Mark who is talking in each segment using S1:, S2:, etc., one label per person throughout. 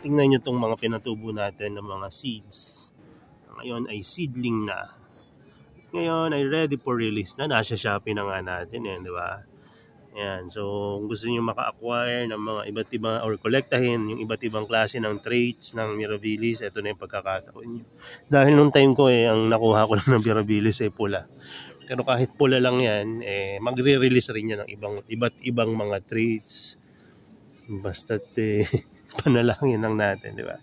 S1: tingnan nyo itong mga pinatubo natin ng mga seeds. Ngayon ay seedling na. Ngayon ay ready for release na. Nasa Shopee na nga natin yan, di ba? Yan. So, kung gusto nyo maka-acquire ng mga iba't ibang or kolektahin yung iba't ibang klase ng traits ng Mirabilis, ito na yung pagkakataon nyo. Dahil nung time ko ang nakuha ko lang ng Mirabilis pula. Pero kahit pula lang yan, magre-release rin yan ng iba't ibang mga traits. Basta't panalangin lang natin, di ba?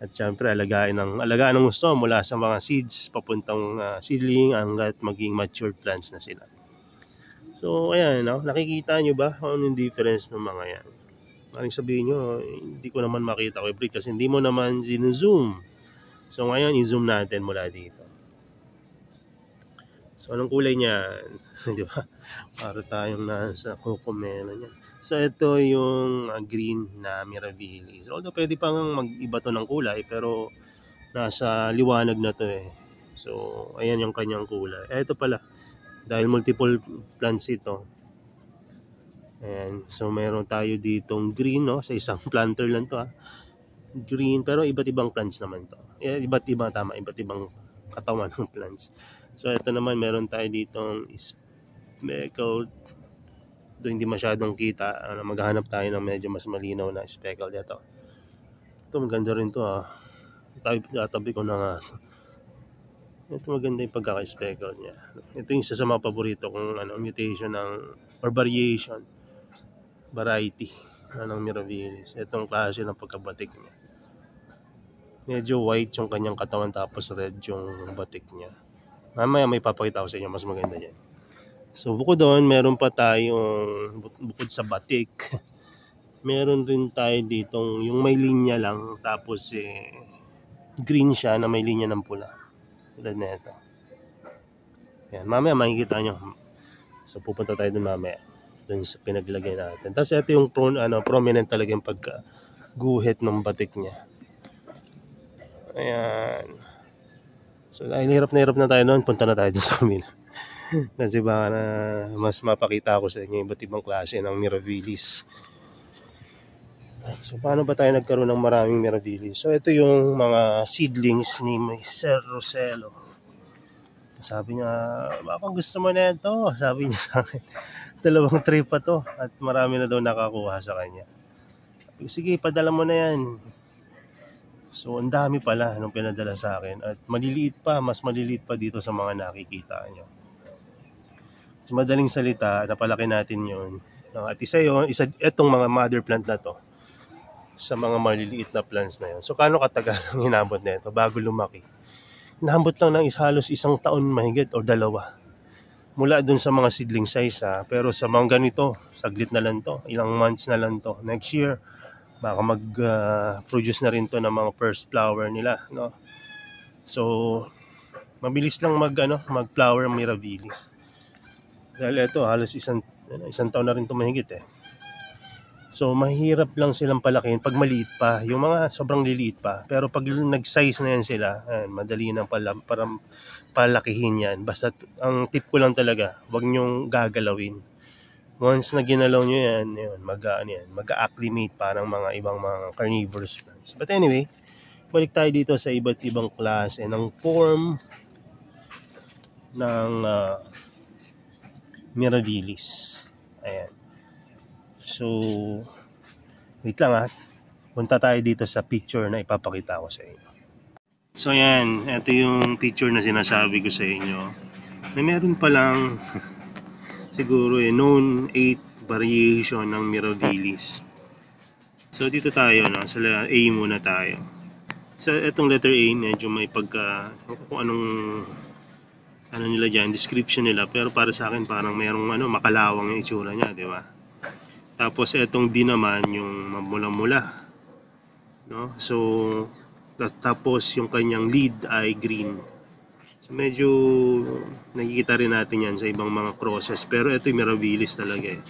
S1: At syempre, alagaan ng gusto mula sa mga seeds papuntang seedling hanggat maging mature plants na sila. So, ayan, no? Nakikita nyo ba ano yung difference ng mga yan? Maring sabihin nyo, hindi ko naman makita ko kasi hindi mo naman zoom. So, ngayon, i-zoom natin mula dito. So, anong kulay niyan? Di ba? Para tayong nasa Cocomelo niyan. So, ito yung green na Mirabilis. Although, pwede pang mag-iba to ng kulay, pero nasa liwanag na to eh. So, ayan yung kanyang kulay. Ito pala, dahil multiple plants ito. Ayan. So, meron tayo ditong green, no? Sa isang planter lang to, ha? Green, pero iba't ibang plants naman to. Iba't ibang katawan ng plants. So, ito naman, meron tayo ditong speckled. Ito hindi masyadong kita. Maghahanap tayo ng medyo mas malinaw na speckled dito. Ito maganda rin to, ha. Tatabi ko na nga. Ito maganda yung pagkaka-speckled niya. Ito yung isa sa mga paborito kung mutation or variety ng Mirabilis. Itong klase ng pagkabatik niya. Medyo white yung kanyang katawan tapos red yung batik niya. Mamaya may papakita ko sa inyo mas maganda yan. So bukod doon, meron pa tayong bukod sa batik. Meron din tayo ditong yung may linya lang tapos green siya na may linya ng pula. Tulad na ito. Yan, mamaya makikita nyo. So pupunta tayo dun mamaya. Dun sa pinaglagay natin. Tapos ito yung prominent talaga yung pagkaguhit ng batik niya. Ayan. So dahil hirap na tayo noon, punta na tayo dun sa kabila. Kasi baka na mas mapakita ko sa inyo iba't ibang klase ng Mirabilis. So paano ba tayo nagkaroon ng maraming Mirabilis? So ito yung mga seedlings ni Sir Roselo. Sabi niya, baka gusto mo na ito. Sabi niya sa akin, 2 tray pa to at marami na daw nakakuha sa kanya. Sabi, sige, padala mo na yan. So ang dami pala nung pinadala sa akin at mas maliliit pa dito sa mga nakikita nyo. Sa madaling salita, napalaki natin yun. At itong mga mother plant na to sa mga maliliit na plants na yun. So, kano katagal ang hinabot na ito bago lumaki? Hinabot lang ng halos 1 taon mahigit o 2. Mula dun sa mga seedling size pero sa mga ganito, saglit na lang to. Ilang months na lang to. Next year, baka mag-produce na rin to ng mga first flower nila. No? So, mabilis lang mag-flower ang Mirabilis. Dahil ito, halos isang taon na rin ito mahigit eh. So, mahirap lang silang palakihin pag maliit pa. Yung mga sobrang liliit pa. Pero pag nag-size na yan sila, madali nang para palakihin yan. Basta, ang tip ko lang talaga, huwag nyong gagalawin. Once na ginalaw nyo yan, mag-acclimate parang mga ibang mga carnivorous plants. But anyway, balik tayo dito sa iba't ibang klase ng form ng Mirabilis. Ayan. So, wait lang punta tayo dito sa picture na ipapakita ko sa inyo. So ayan, ito yung picture na sinasabi ko sa inyo. Na meron palang siguro known 8 variation ng Mirabilis. So dito tayo sa A muna tayo. So itong letter A medyo may kung anong nila dyan, description nila, pero para sa akin parang mayroong makalawang yung itsura niya, di ba? Tapos itong D naman yung mula-mula, no? So tapos yung kanyang lead ay green. So medyo nakikita rin natin yan sa ibang mga crosses, pero ito yung Mirabilis talaga eh.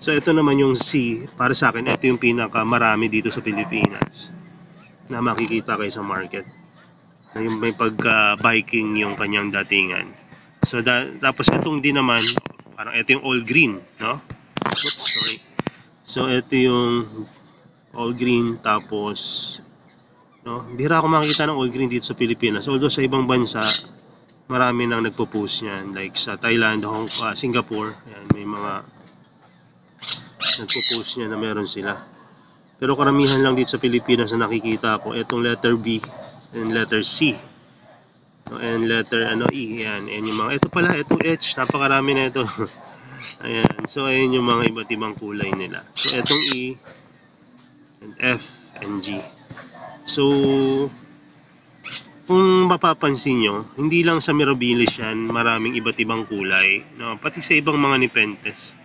S1: So ito naman yung C, para sa akin ito yung pinakamarami dito sa Pilipinas na makikita kayo sa market. Yung may pagka-biking yung kanyang datingan. So tapos itong D naman, parang ito yung all green, no? Oops, sorry. So ito yung all green. Tapos no, bihira ako makikita ng all green dito sa Pilipinas. Although sa ibang bansa, marami nang nagpo-post niyan, like sa Thailand, Singapore, yan, may mga nagpo-post niyan na meron sila. Pero karamihan lang dito sa Pilipinas na nakikita ko, itong letter B and letter C. No, and letter E, yan. And yung mga, ito pala, itong H, napakarami na ito. Ayan, so ayan yung mga iba't ibang kulay nila. So itong E, and F, and G. So, kung mapapansin nyo, hindi lang sa Mirabilis yan, maraming iba't ibang kulay. No? Pati sa ibang mga Nepenthes.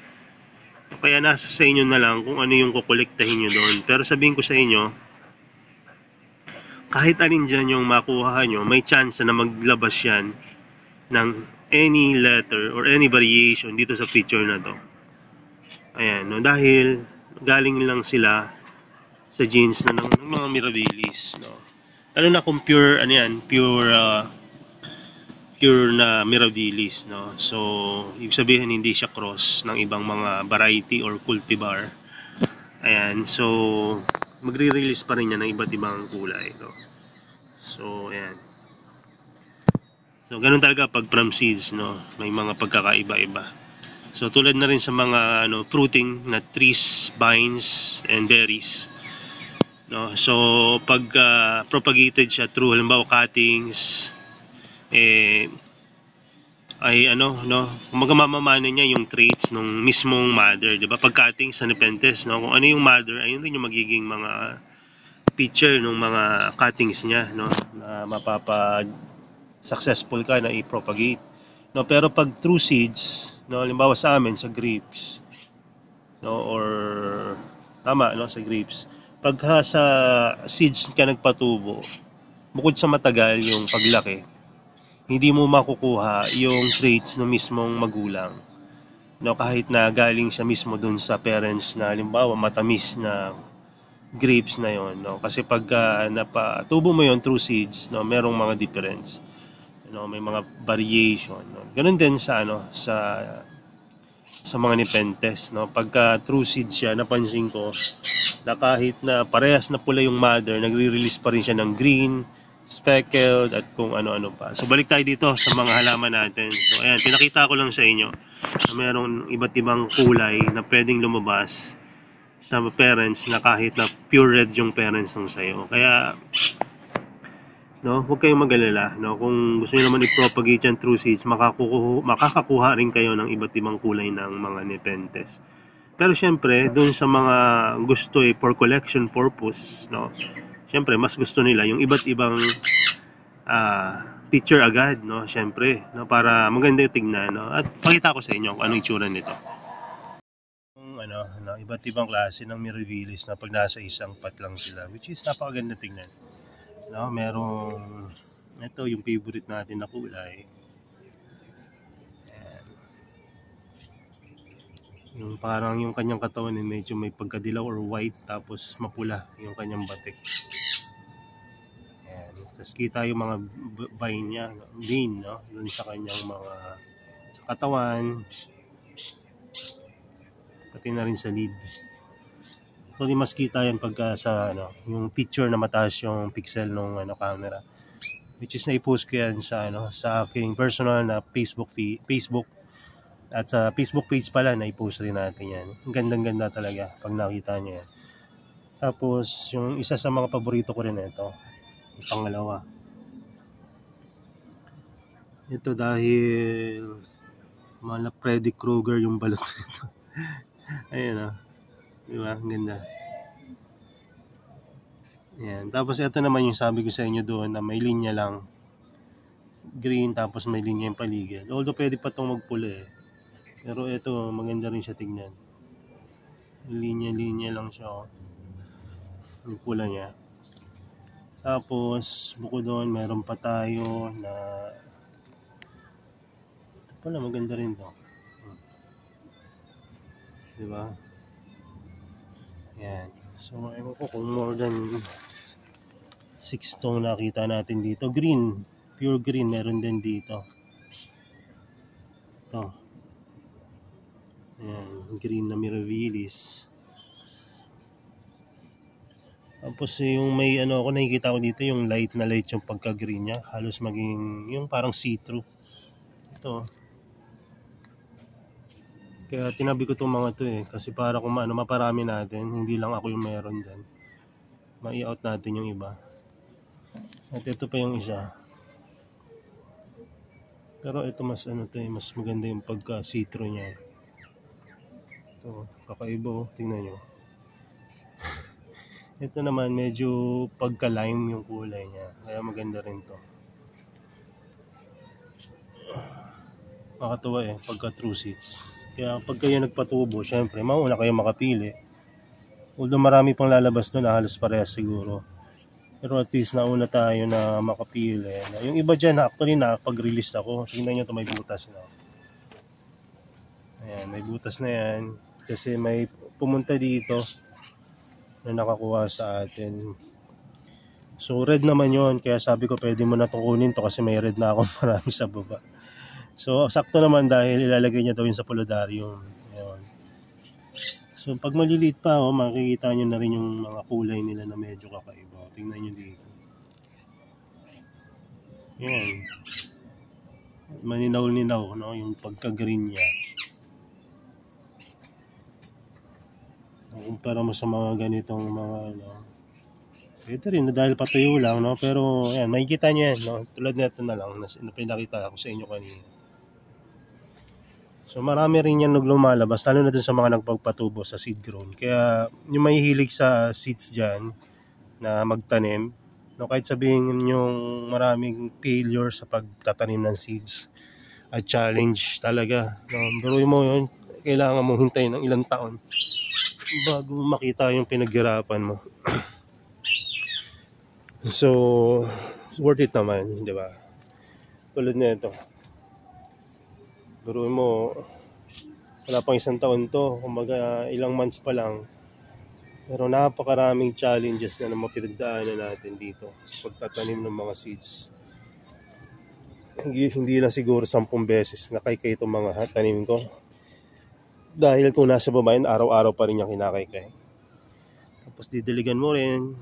S1: Kaya nasa sa inyo na lang kung ano yung kukolektahin nyo doon. Pero sabihin ko sa inyo, kahit alin dyan yung makuha nyo, may chance na maglabas yan ng any letter or any variation dito sa picture na to. Ayan, no? Dahil galing lang sila sa genes na ng mga Mirabilis, no? Lalo na kung pure, ano yan, pure na Mirabilis, no? So, ibig sabihin hindi siya cross ng ibang mga variety or cultivar. Ayan, so magre-release pa rin yan ng iba't ibang kulay, no? So, ayan. So, ganun talaga pag from seeds, no? May mga pagkakaiba-iba. So, tulad na rin sa mga fruiting na trees, vines, and berries. No? So, pag propagated siya through halimbawa cuttings, ay kumaga mamamana niya yung traits ng mismong mother, 'di ba? Pag cutting sa Nepenthes, no, kung ano yung mother, ayun rin yung magiging mga picture ng mga cuttings niya, no, na mapapa successful ka na i-propagate. No, pero pag true seeds, no, halimbawa sa amin sa grapes, no, or tama, no, sa grapes. Pagka sa seeds ka nagpatubo, bukod sa matagal yung paglaki, hindi mo makukuha yung traits ng mismong magulang. No, kahit na galing siya mismo dun sa parents na halimbawa matamis na grapes na yon, no, kasi pag napatubo mo yon through seeds, no, merong mga difference, no, may mga variation, no. Ganun din sa sa mga Nepenthes, no, pagka true seeds siya, napansin ko na kahit na parehas na pula yung mother, nagre-release pa rin siya ng green, speckled, at kung ano-ano pa. So balik tayo dito sa mga halaman natin. So ayan, pinakita ko lang sa inyo na mayroong iba't ibang kulay na pwedeng lumabas sa parents na kahit na pure red yung parents ng sayo. Kaya, no, huwag kayong mag-alala. No? Kung gusto niyo naman i-propagate yan through seeds, makakakuha rin kayo ng iba't ibang kulay ng mga Nepenthes. Pero syempre, dun sa mga gusto for collection purpose, no, syempre, mas gusto nila yung iba't ibang picture agad, no, syempre, no, para maganda yung tingnan, no. At pakita ko sa inyo kung anong itsura nito. Yung iba't ibang klase ng Mirabilis na pag nasa isang pot lang sila, which is napakaganda tingnan. No, merong ito yung favorite natin na kulay. Yung parang yung kanyang katawan ay medyo may pagkadilaw or white, tapos mapula yung kanyang batik. Ayan. Tapos kita yung mga vine niya, vein, no, dun sa kanyang mga sa katawan, pati na rin sa lid. Actually, mas kita yan pagka sa yung picture na mataas yung pixel ng camera, which is na-post ko yan sa sa aking personal na Facebook at sa Facebook page pala, na-post rin natin yan. Ang gandang-ganda talaga pag nakita nyo yan. Tapos, yung isa sa mga paborito ko rin ito, yung pangalawa. Ito dahil mala Freddy Krueger yung balot nito. Ayan, diba? Ang ganda. Ayan. Tapos, ito naman yung sabi ko sa inyo doon na may linya lang. Green, tapos may linya yung paligid. Although, pwede pa itong magpula eh. Pero ito, maganda rin siya tignan. Linya-linya lang siya. Yung pula niya. Tapos, bukod doon, meron pa tayo na ito pala, maganda rin to. Diba? Yan. So, ewan ko kung more than 6 tong nakita natin dito. Green. Pure green, meron din dito. Ito. Ayan, green na Mirabilis. Tapos yung may ano ako nakikita ko dito, yung light na light yung pagka-green niya. Halos maging yung parang see-through. Ito. Kaya tinabi ko itong mga to kasi para kung maparami natin, hindi lang ako yung meron din. Ma-i-out natin yung iba. At ito pa yung isa. Pero ito mas mas maganda yung pagka see-through niya. Ito, kakaiba tingnan nyo. Ito naman medyo pagka-lime yung kulay niya. Kaya maganda rin to. Makatuwa pagka true seeds. Kaya pag kayo nagpatubo, syempre mauna kayo makapili. Although marami pang lalabas doon na halos parehas siguro. Pero at least nauna tayo na makapili. Yung iba dyan, actually nakapag-release ako. Tingnan nyo ito, may butas na. Ayan, may butas na yan. Kasi may pumunta dito na nakakuha sa atin. So red naman yon, kaya sabi ko pwede mo na itong kunin to kasi may red na ako marami sa baba. So sakto naman dahil ilalagay niya daw yun sa polodarium. Ayan. So pag maliliit pa, makikita nyo na rin yung mga kulay nila na medyo kakaiba. Tingnan nyo dito. Ayan. Maninaw-ninaw, no? Yung pagka-green niya. Kumpara mo sa mga ganitong mga ito rin dahil patuyo lang, no? Pero ayan, makikita nyo yan, no? Tulad nito na lang na pinakita ko sa inyo kanina. So marami rin yan lumalabas, lalo na dun sa mga nagpagpatubo sa seed grown. Kaya yung may hilig sa seeds dyan na magtanim, no, kahit sabihin yung maraming failure sa pagtatanim ng seeds at challenge talaga, no? Pero mo yun, kailangan mong hintayin ng ilang taon bago makita yung pinaghirapan mo. So worth it naman, di ba? Tulad nito, pero mo wala pang isang taon to, kumbaga ilang months pa lang, pero napakaraming challenges na mapinagdaanan natin dito sa pagtatanim ng mga seeds. Hindi na siguro 10 beses na kaykay itong mga tanim ko, dahil kung nasa baba yun, araw-araw pa rin yung kinakaykay. Tapos didiligan mo rin.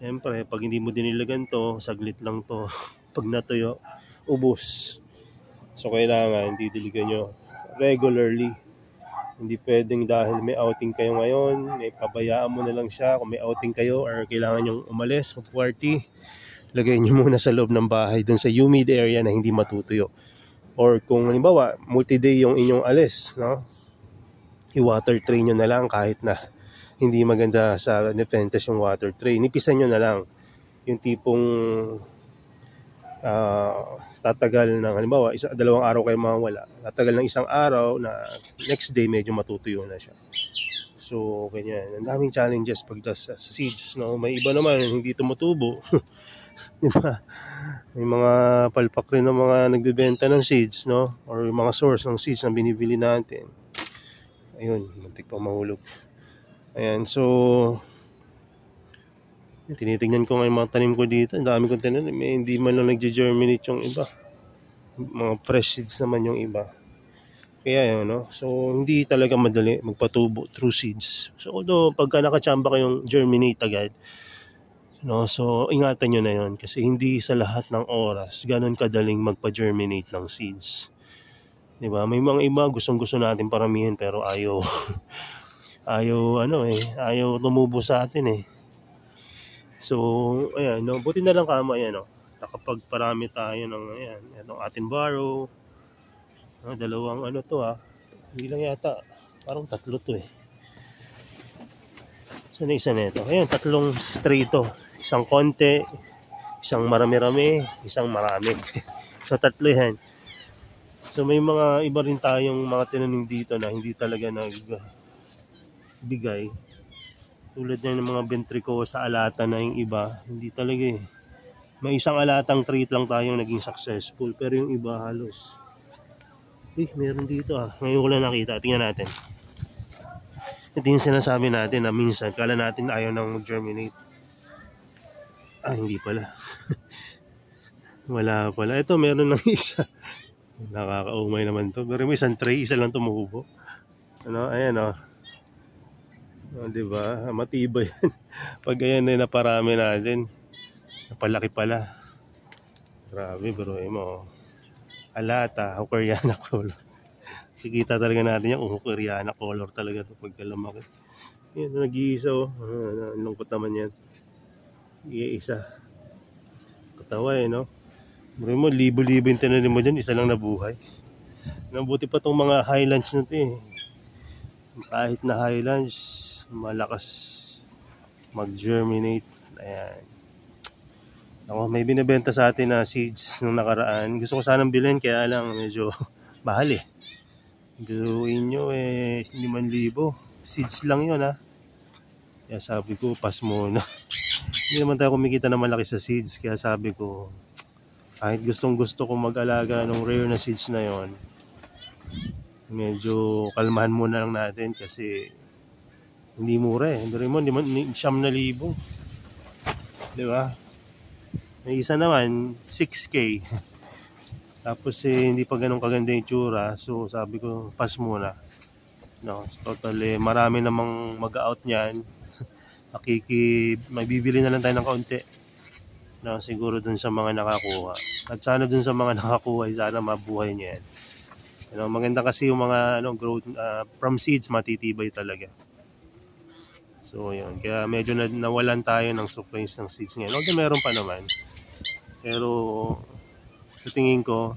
S1: Siyempre, pag hindi mo diniligan to, saglit lang to. Pag natuyo, ubos. So kailangan didiligan nyo regularly. Hindi pwedeng dahil may outing kayo ngayon, may pabayaan mo na lang siya. Kung may outing kayo or kailangan nyong umalis, mag-party, lagay nyo muna sa loob ng bahay dun sa humid area na hindi matutuyo. Or kung halimbawa, multi-day yung inyong alis, no? I-water tray nyo na lang kahit na hindi maganda sa Nepenthes yung water tray. Nipisan nyo na lang. Yung tipong tatagal ng halimbawa, 2 araw kayo mawala. Tatagal ng 1 araw na next day medyo matutuyo na siya. So, ganyan. Ang daming challenges pag sa seeds, no? May iba naman hindi tumutubo. Diba? May mga palpak rin ng mga nagbebenta ng seeds, no? Or yung mga source ng seeds na binibili natin. Ayun, muntik pa mahulog. Ayan, so tinitingnan ko ngayon mga tanim ko dito. Ang dami kong tanim, hindi man lang nagge-germinate yung iba. Mga fresh seeds naman yung iba. Kaya yun, no? So hindi talaga madali magpatubo through seeds. So although pagka nakachamba kayong germinate agad, no, so ingatan nyo na yun kasi hindi sa lahat ng oras ganun kadaling magpa-germinate ng seeds. Diba? May mga iba gustong-gusto natin paramihin pero ayaw ayaw tumubo sa atin . So ayan, no, buti na lang kamo ayan, no, nakapagparami tayo ng ayan, itong ating barrow. No, dalawang to hindi lang yata, parang 3 to So na isa nito. Ayan, 3 stray to. Isang konti, isang marami-rami, isang marami. So 3 yan. So may mga iba rin tayong mga tinanim dito na hindi talaga nagbigay. Tulad na ng mga ventricosa alata na yung iba, hindi talaga May isang alatang trait lang tayong naging successful, pero yung iba halos. Meron dito Ngayon ko lang nakita. Tingnan natin. Ito yung sinasabi natin na minsan kala natin ayaw nang mag-germinate. Hindi pala. Wala pala. Ito meron lang isa. Nakakaumay naman to. Pero may isang tray, isa lang tumubo. Ayan Diba? Matibay yan. Pag ganyan na naparami natin, napalaki pala. Grabe bro, mo. Alata, Hawkeriana color. Kikita talaga natin yan kung Hawkeriana color talaga ito pagka lumaki. Yan, nag-iisa oh. Ang lungkot naman yan. Iisa. Katawa no? Bro mo, libo-libo yung tinanim mo dyan, isa lang nabuhay. Nabuti pa itong mga highlands na ito eh. Kahit na highlands, malakas mag-germinate. Ayan. Ako, may binibenta sa atin na seeds nung nakaraan. Gusto ko sanang bilhin, kaya lang medyo mahal eh. Gawin nyo eh, 5,000. Seeds lang yun ha. Kaya sabi ko, pass muna. Hindi naman tayo kumikita na malaki sa seeds. Kaya sabi ko, kahit gustong gusto ko mag-alaga ng rare na seeds na yon, medyo kalmahan muna lang natin kasi hindi mura eh. Pero mo, 9,000. Diba? May isa naman, 6K. Tapos hindi pa ganun kaganda yung tsura. So sabi ko, pass muna. No, totally, marami namang mag-out niyan. May bibili na lang tayo ng kaunti. No, siguro dun sa mga nakakuha. At sana dun sa mga nakakuha, sana mabuhay niya yan. Maganda kasi yung mga growth from seeds, matitibay talaga. So yun, kaya medyo nawalan tayo ng supplies ng seeds ngayon. Although meron pa naman. Pero sa tingin ko,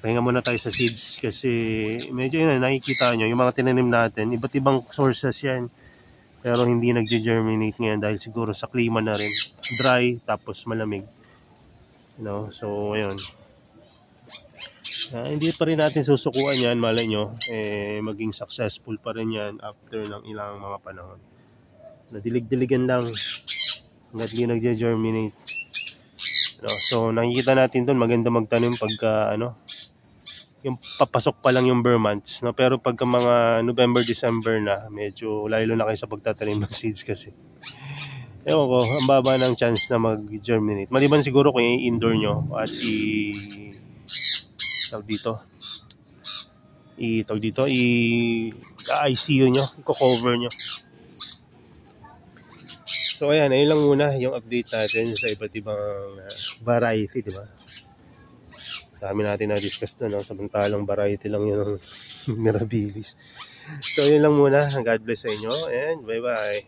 S1: pahinga muna tayo sa seeds kasi medyo yun, nakikita nyo, yung mga tinanim natin, iba't ibang sources yan. Pero hindi nag-germinate ngayon dahil siguro sa klima na rin. Dry, tapos malamig. So ayun. Hindi pa rin natin susukuan yan, malay nyo. Maging successful pa rin yan after ng ilang mga panahon. Nadilig-diligan lang. Hanggat hindi nag-germinate. So nakikita natin doon maganda magtanim pagka yung papasok pa lang yung bare months, pero pagka mga November, December na, medyo lalo na kayo sa pagtatanim ng seeds kasi ewan ko, ang baba ng chance na mag-germinate. Maliban siguro kung i-indoor nyo at i-ICU nyo, i-cover nyo. So ayan, ayun lang muna yung update natin sa iba't ibang variety, di ba? Dami natin na-discuss doon, samantalang variety lang yun ng Mirabilis. So yun lang muna. God bless sa inyo and bye-bye.